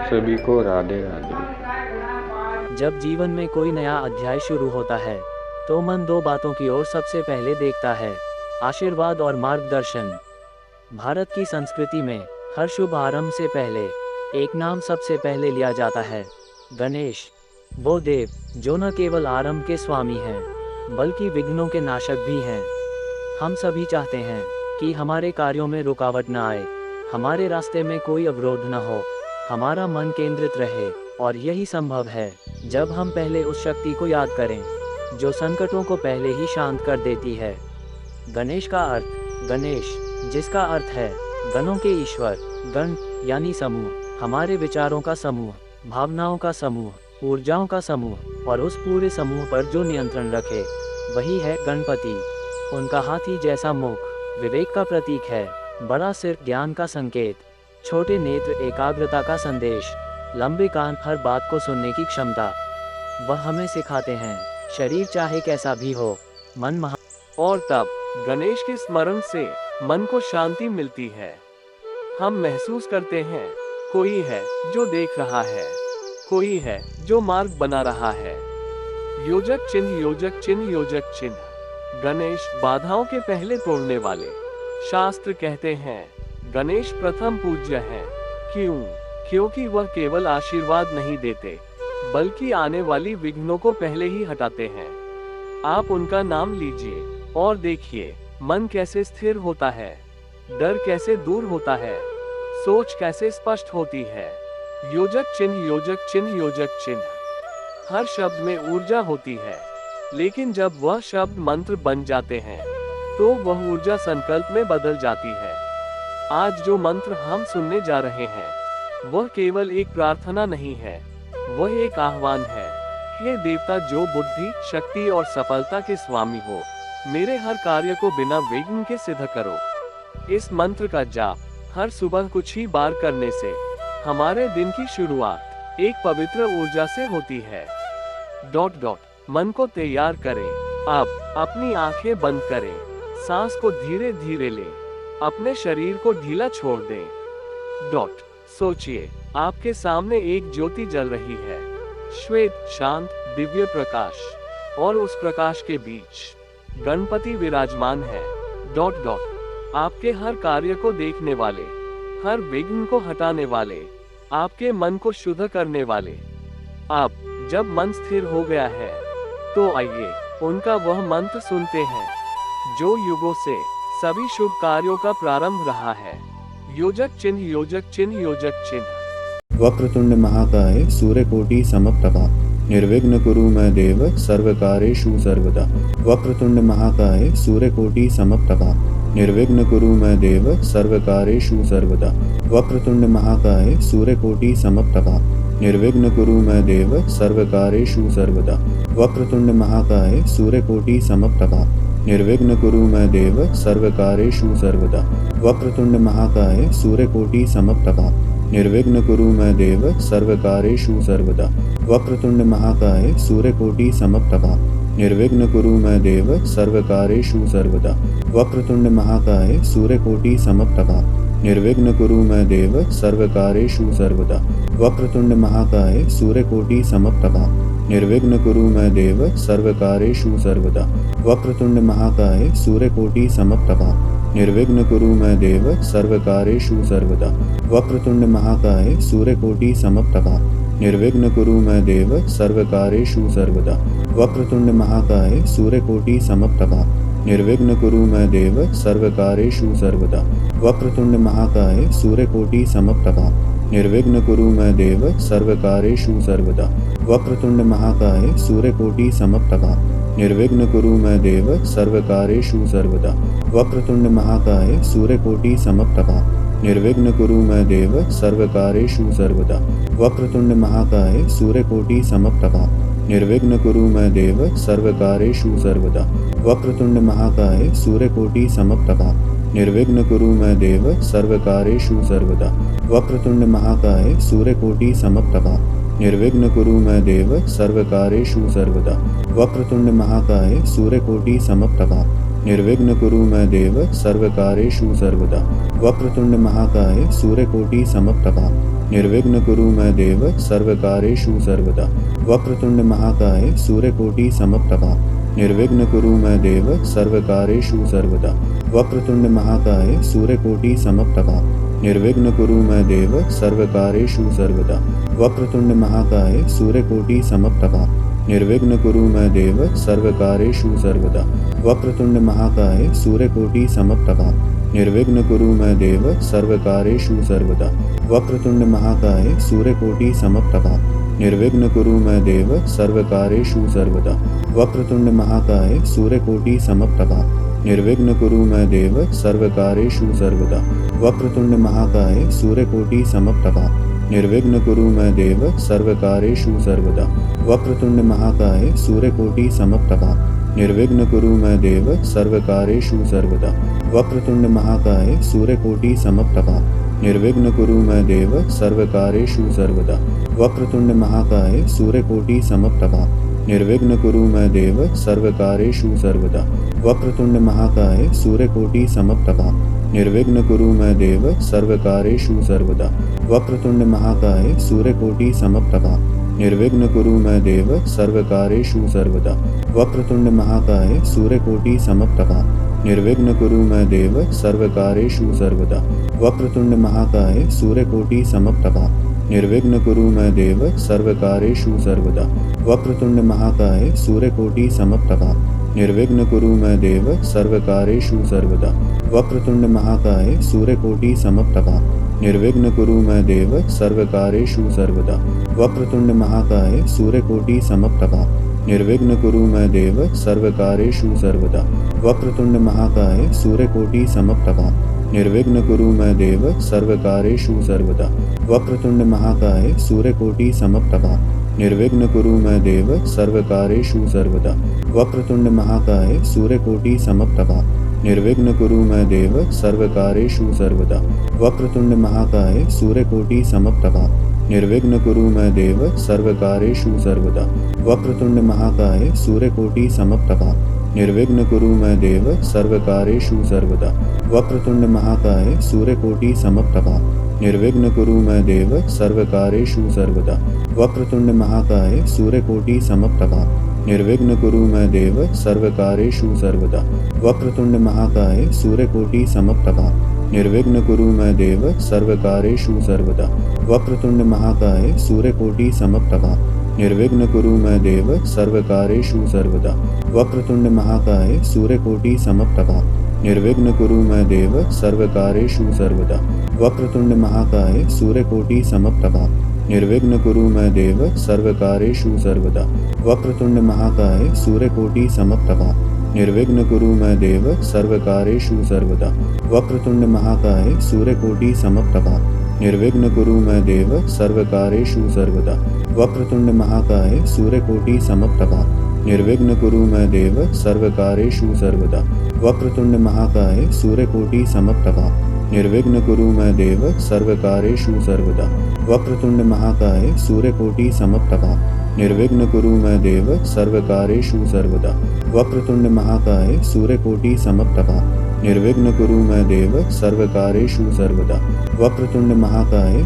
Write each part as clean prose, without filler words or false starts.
सभी को राधे राधे। जब जीवन में कोई नया अध्याय शुरू होता है तो मन दो बातों की ओर सबसे पहले देखता है, आशीर्वाद और मार्गदर्शन। भारत की संस्कृति में हर शुभ आरंभ से पहले एक नाम सबसे पहले लिया जाता है, गणेश। वो देव जो न केवल आरंभ के स्वामी हैं बल्कि विघ्नों के नाशक भी हैं। हम सभी चाहते हैं कि हमारे कार्यों में रुकावट न आए, हमारे रास्ते में कोई अवरोध न हो, हमारा मन केंद्रित रहे। और यही संभव है जब हम पहले उस शक्ति को याद करें जो संकटों को पहले ही शांत कर देती है। गणेश का अर्थ, गणेश जिसका अर्थ है गणों के ईश्वर। गण यानी समूह, हमारे विचारों का समूह, भावनाओं का समूह, ऊर्जाओं का समूह, और उस पूरे समूह पर जो नियंत्रण रखे वही है गणपति। उनका हाथी जैसा मुख विवेक का प्रतीक है, बड़ा सिर ज्ञान का संकेत, छोटे नेत्र एकाग्रता का संदेश, लंबे कान हर बात को सुनने की क्षमता। वह हमें सिखाते हैं शरीर चाहे कैसा भी हो, मन महा। और तब गणेश के स्मरण से मन को शांति मिलती है। हम महसूस करते हैं कोई है जो देख रहा है, कोई है जो मार्ग बना रहा है। योजक चिन्ह, योजक चिन्ह, योजक चिन्ह। गणेश बाधाओं के पहले तोड़ने वाले। शास्त्र कहते हैं गणेश प्रथम पूज्य हैं। क्यों? क्योंकि वह केवल आशीर्वाद नहीं देते बल्कि आने वाली विघ्नों को पहले ही हटाते हैं। आप उनका नाम लीजिए और देखिए मन कैसे स्थिर होता है, डर कैसे दूर होता है, सोच कैसे स्पष्ट होती है। योजक चिन्ह, योजक चिन्ह, योजक चिन्ह। हर शब्द में ऊर्जा होती है, लेकिन जब वह शब्द मंत्र बन जाते हैं तो वह ऊर्जा संकल्प में बदल जाती है। आज जो मंत्र हम सुनने जा रहे हैं वह केवल एक प्रार्थना नहीं है, वह एक आह्वान है। हे देवता जो बुद्धि, शक्ति और सफलता के स्वामी हो, मेरे हर कार्य को बिना विघ्न के सिद्ध करो। इस मंत्र का जाप हर सुबह कुछ ही बार करने से हमारे दिन की शुरुआत एक पवित्र ऊर्जा से होती है। मन को तैयार करें। अब अपनी आंखें बंद करें, सांस को धीरे धीरे लें, अपने शरीर को ढीला छोड़ दें। सोचिए आपके सामने एक ज्योति जल रही है, श्वेत, शांत, दिव्य प्रकाश, और उस प्रकाश के बीच गणपति विराजमान है। आपके हर कार्य को देखने वाले, हर विघ्न को हटाने वाले, आपके मन को शुद्ध करने वाले। अब जब मन स्थिर हो गया है तो आइए उनका वह मंत्र सुनते हैं जो युगों से सभी शुभ कार्यों का प्रारंभ रहा है। योजक चिन्ह, योजक चिन्ह, योजक चिन्ह। वक्रतुंड महाकाय सूर्यकोटि समप्रभा निर्विघ्न कुरु मे देव सर्वकार्येषु सर्वदा। वक्रतुंड महाकाय सूर्यकोटि समप्रभा निर्विघ्न कुरु मे देव सर्वकार्येषु सर्वदा। वक्रतुंड महाकाय सूर्यकोटि समप्रभा निर्विघ्न कुरु मे देव सर्वकार्येषु सर्वदा। वक्रतुंड महाकाय सूर्यकोटि समप्रभा निर्विघ्न कुरु मे देव सर्वकार्येषु सर्वदा। वक्रतुंड महाकाय सूर्यकोटि समप्रभा निर्विघ्न कुरु मे देव सर्वकार्येषु सर्वदा। वक्रतुंड महाकाय सूर्यकोटि समप्रभा निर्विघ्न कुरु मे देव सर्वकार्येषु सर्वदा। वक्रतुंड महाकाय सूर्यकोटि समप्रभा निर्विघ्न कुरु मे देव सर्वकार्येषु सर्वदा। वक्रतुंड महाकाय सूर्यकोटि समप्रभा निर्विघ्न कुरु मे देव सर्वकार्येषु सर्वदा। वक्रतुंड महाकाय सूर्यकोटि समप्रभा निर्विघ्न कुरु मे देव सर्वकार्येषु सर्वदा। वक्रतुंड महाकाय सूर्यकोटि समप्रभा निर्विघ्न कुरु मे देव सर्वकार्येषु सर्वदा। वक्रतुंड महाकाय सूर्यकोटि समप्रभा निर्विघ्न कुरु मे देव सर्वकार्येषु सर्वदा। वक्रतुंड महाकाय सूर्यकोटि समप्रभा निर्विघ्न कुरु मे देव सर्वकार्येषु सर्वदा। वक्रतुंड महाकाय सूर्यकोटि समप्रभा निर्विघ्न कुरु मे देव सर्वकार्येषु सर्वदा। वक्रतुंड महाकाय सूर्यकोटि समप्रभा निर्विघ्न कुरु मे देव सर्वकार्येषु सर्वदा। वक्रतुंड महाकाय सूर्यकोटि समप्रभा निर्विघ्न कुरु मे देव सर्वकार्येषु सर्वदा। वक्रतुंड महाकाय सूर्यकोटि समप्रभा निर्विघ्न कुरु मे देव सर्वकार्येषु सर्वदा। वक्रतुंड महाकाय सूर्यकोटि समप्रभा निर्विघ्न कुरु मे देव सर्वकार्येषु सर्वदा। वक्रतुंड महाकाय सूर्यकोटि समप्रभा निर्विघ्न कुरु मे देव सर्वकार्येषु सर्वदा। वक्रतुंड महाकाय सूर्यकोटि समप्रभा निर्विघ्न कुरु मे देव सर्वकारेषु सर्वदा। वक्रतुंड महाकाय सूर्यकोटि समप्रभा निर्विघ्न कुरु मे देव सर्वकारेषु सर्वदा। वक्रतुंड महाकाय सूर्यकोटि समप्रभा निर्विघ्न कुरु मे देव सर्वकारेषु सर्वदा। वक्रतुंड महाकाय सूर्यकोटि समप्रभा निर्विघ्न कुरु मे देव सर्वकारेषु सर्वदा। वक्रतुंड महाकाय सूर्यकोटि समप्रभा निर्विघ्न कुरु मे देव सर्वकारेषु सर्वदा। वक्रतुंड महाकाय सूर्यकोटि समप्रभा निर्विघ्न कुरु मे देव सर्वकारेषु सर्वदा। वक्रतुंड महाकाय सूर्यकोटि समप्रभा निर्विघ्न कुरु मे देव सर्वकारेषु सर्वदा। वक्रतुंड महाकाय सूर्यकोटि समप्रभा निर्विघ्न कुरु मे देव सर्वकारेषु सर्वदा। वक्रतुंड महाकाय सूर्यकोटि समप्रभा निर्विघ्न कुरु मे देव सर्वकारेषु सर्वदा। वक्रतुंड महाकाय सूर्यकोटि समप्रभा निर्विघ्न कुरु मे देव सर्वकारेषु सर्वदा। वक्रतुंड महाकाय सूर्यकोटि समप्रभा निर्विघ्न कुरु मे देव सर्वकारेषु सर्वदा। वक्रतुंड महाकाय सूर्यकोटि समप्रभा निर्विघ्न कुरु मे देव सर्वकारेषु सर्वदा। वक्रतुंड महाकाय सूर्यकोटि समप्रभा निर्विघ्न कुरु मे देव सर्वकारेषु सर्वदा। वक्रतुंड महाकाय सूर्यकोटि समप्रभा निर्विघ्न कुरु मे देव सर्वकारेषु सर्वदा। वक्रतुंड महाकाय सूर्यकोटि समप्रभा निर्विघ्न कुरु मे देव सर्वकारेषु सर्वदा। वक्रतुंड महाकाय सूर्यकोटि समप्रभा निर्विघ्न कुरु मे देव सर्वकारेषु सर्वदा। वक्रतुंड महाकाय सूर्यकोटि समप्रभा निर्विघ्न कुरु मे देव सर्वकारेषु सर्वदा। वक्रतुंड महाकाय सूर्यकोटि समप्रभा निर्विघ्न कुरु मे देव सर्वकारेषु सर्वदा। वक्रतुंड महाकाय सूर्यकोटि समप्रभा निर्विघ्न कुरु मे देव सर्वकारेषु सर्वदा। वक्रतुंड महाकाय सूर्यकोटि समप्रभा निर्विघ्न कुरु मे देव सर्वकारेषु सर्वदा। वक्रतुंड महाकाय सूर्यकोटि समप्रभा निर्विघ्न कुरु मे देव सर्वकारेषु सर्वदा। वक्रतुंड महाकाय सूर्यकोटि समप्रभा निर्विघ्न कुरु मे देव सर्वकारेषु सर्वदा। वक्रतुंड महाकाय सूर्यकोटि समप्रभा निर्विघ्न कुरु मे देव सर्वकारेषु सर्वदा। वक्रतुंड महाकाय सूर्यकोटि समप्रभा निर्विघ्न कुरु मे देव सर्वकारेषु सर्वदा। वक्रतुंड महाकाय सूर्यकोटि समप्रभा निर्विघ्न कुरु मे देव सर्वकारेषु सर्वदा। वक्रतुंड महाकाय सूर्यकोटि समप्रभा निर्विघ्न कुरु मे देव सर्वकारेषु सर्वदा। वक्रतुंड महाकाय सूर्यकोटि समप्रभा निर्विघ्न कुरु मे देव सर्वकारेषु सर्वदा। वक्रतुंड महाकाय सूर्यकोटि समप्रभा निर्विघ्न कुरु मे देव सर्वकारेषु सर्वदा। वक्रतुंड महाकाय सूर्यकोटि समप्रभा निर्विघ्न कुरु मे देव सर्वकारेषु सर्वदा। वक्रतुंड महाकाय सूर्यकोटि समप्रभा निर्विघ्न कुरु मे देव सर्वकारेषु सर्वदा। वक्रतुंड महाकाय सूर्यकोटि समप्रभा निर्विघ्न कुरु मे देव सर्वकारेषु सर्वदा। वक्रतुंड महाकाय सूर्यकोटि समप्रभा निर्विघ्न कुरु मे देव सर्वकारेषु सर्वदा। वक्रतुंड महाकाय सूर्यकोटि समप्रभा निर्विघ्न कुरु मे देव सर्वकारेषु सर्वदा। वक्रतुंड महाकाय सूर्यकोटि समप्रभा निर्विघ्न कुरु मे देव सर्वकारेषु सर्वदा। वक्रतुंड महाकाय सूर्यकोटि समप्रभा निर्विघ्न कुरु मे देव सर्वकारेषु सर्वदा। वक्रतुंड महाकाय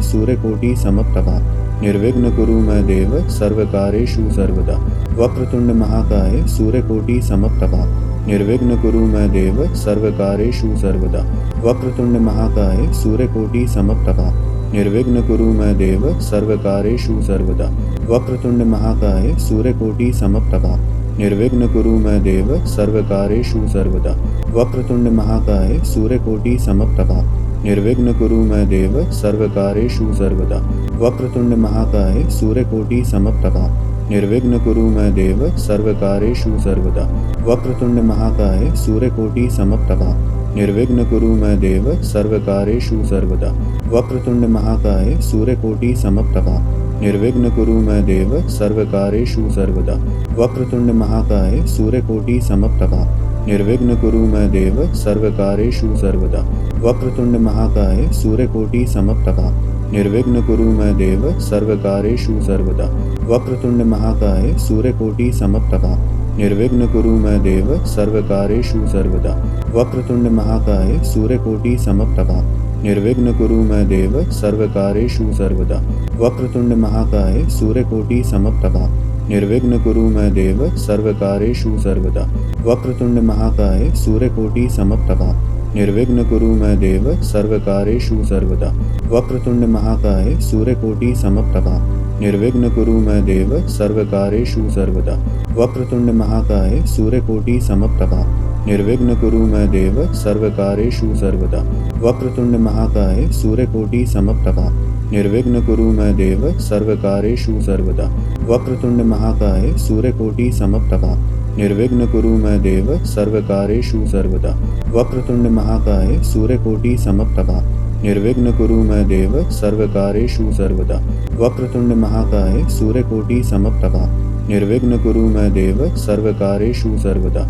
सूर्यकोटि समप्रभा निर्विघ्न कुरु मे देव सर्वकारेषु सर्वदा। वक्रतुंड महाकाय सूर्यकोटि समप्रभा निर्विघ्न कुरु मे देव सर्वकारेषु सर्वदा। वक्रतुंड महाकाय सूर्यकोटि समप्रभा निर्विघ्न कुरु मे देव सर्वकारेषु सर्वदा। वक्रतुंड महाकाय सूर्यकोटि समप्रभा निर्विघ्न कुरु मे देव सर्वकारेषु सर्वदा। वक्रतुंड महाकाय सूर्यकोटि समप्रभा निर्विघ्न कुरु मे देव सर्वकारेषु सर्वदा। वक्रतुंड महाकाय सूर्यकोटि समप्रभा निर्विघ्न कुरु मे देव सर्वकारेषु सर्वदा। वक्रतुंड महाकाय सूर्यकोटि समप्रभा निर्विघ्न कुरु मे देव सर्वकारेषु सर्वदा। वक्रतुंड महाकाय सूर्यकोटि समप्रभा निर्विघ्न कुरु मे देव सर्वकारेषु सर्वदा। वक्रतुंड महाकाय सूर्यकोटि समप्रभा निर्विघ्न कुरु मे देव सर्वकारेषु सर्वदा। वक्रतुंड महाकाय सूर्यकोटि समप्रभा निर्विघ्न कुरु मे देव सर्वकारेषु सर्वदा। वक्रतुंड महाकाय सूर्यकोटि समप्रभा निर्विघ्न कुरु मे देव सर्वकारेषु सर्वदा। वक्रतुंड महाकाय सूर्यकोटि समप्रभा निर्विघ्न कुरु मे देव सर्वकारेषु सर्वदा। वक्रतुंड महाकाय सूर्यकोटि समप्रभा निर्विघ्न कुरु मे देव सर्वकारेषु सर्वदा। वक्रतुंड महाकाय सूर्यकोटि समप्रभा निर्विघ्न कुरु मे देव सर्वकारेषु सर्वदा। वक्रतुंड महाकाय सूर्यकोटि समप्रभा निर्विघ्न कुरु मे देव सर्वकारेषु सर्वदा। वक्रतुंड महाकाय सूर्यकोटि समप्रभा निर्विघ्न कुरु मे देव सर्वकारेषु सर्वदा। वक्रतुंड महाकाय सूर्यकोटि समप्रभा निर्विघ्न कुरु मे देव सर्वकारेषु सर्वदा। वक्रतुंड महाकाय सूर्यकोटि समप्रभा निर्विघ्न कुरु मे देव सर्वकारेषु सर्वदा। वक्रतुंड महाकाय सूर्यकोटि समप्रभा निर्विघ्न कुरु मे देव सर्वकारेषु सर्वदा। वक्रतुंड महाकाय सूर्यकोटि समप्रभा निर्विघ्न कुरु मे देव सर्वकारेषु सर्वदा।